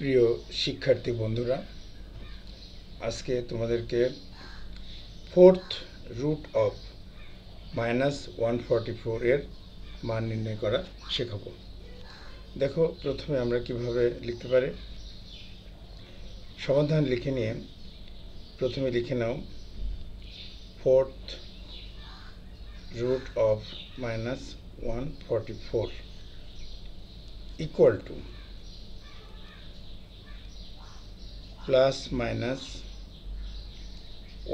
প্রিয় শিক্ষার্থী বন্ধুরা, আজকে তোমাদেরকে ফোর্থ রুট অফ -144 এর মান নির্ণয় করা শেখাবো। দেখো, প্রথমে আমরা কিভাবে লিখতে পারি। সমাধান লিখে নিয়ে প্রথমে লিখে নাও fourth root of -144 equal to plus minus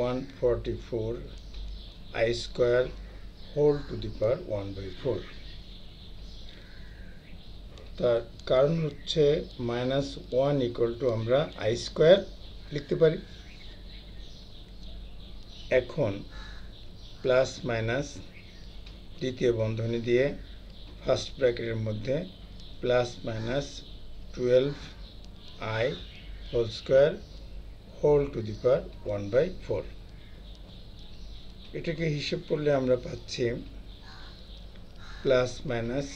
144 I square whole to the power 1/4। তার কারণ হচ্ছে -1 ইকুয়াল টু আমরা I স্কোয়ার লিখতে পারি। এখন প্লাস মাইনাস দ্বিতীয় বন্ধনী দিয়ে ফার্স্ট ব্র্যাকেটের মধ্যে plus minus 12I whole square whole to the power 1/4। এটাকে হিসেব করলে আমরা পাচ্ছি plus minus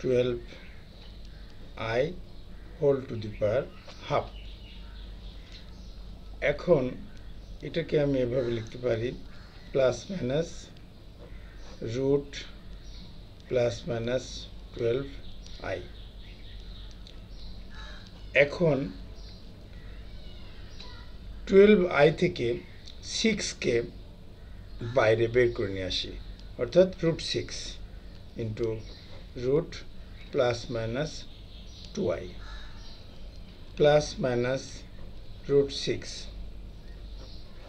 12I whole to the power half. এখন এটাকে আমি এভাবে লিখতে পারি plus minus root plus minus 12I। এখন 12I থেকে 6কে বাইরে বের করে নিয়ে আসি, অর্থাৎ √6 into root plus minus 2I plus minus √6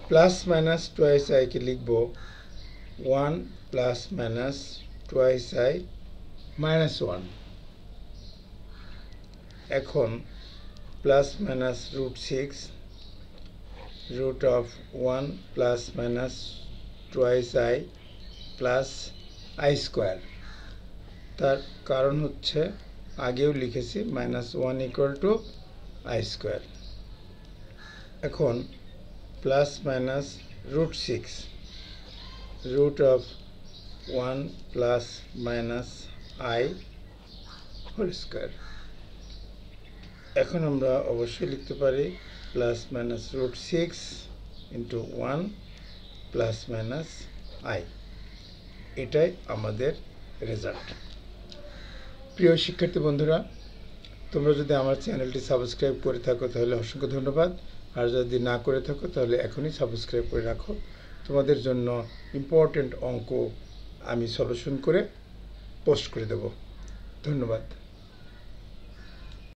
plus minus twice আইকে লিখব 1 প্লাস মাইনাস টুয়াইস I -1। এখন plus minus √6 root of 1 plus minus twice I plus I square. তার কারণ হচ্ছে আগেও লিখেছি -1 ইকুয়াল টু I স্কোয়ার। এখন plus minus √6 root of 1 plus minus I whole square. এখন আমরা অবশ্যই লিখতে পারি plus minus √6 into 1 plus minus I। এটাই আমাদের রেজাল্ট। প্রিয় শিক্ষার্থী বন্ধুরা, তোমরা যদি আমার চ্যানেলটি সাবস্ক্রাইব করে থাকো তাহলে অসংখ্য ধন্যবাদ, আর যদি না করে থাকো তাহলে এখনই সাবস্ক্রাইব করে রাখো। তোমাদের জন্য ইম্পর্টেন্ট অঙ্ক আমি সলিউশন করে পোস্ট করে দেব। ধন্যবাদ।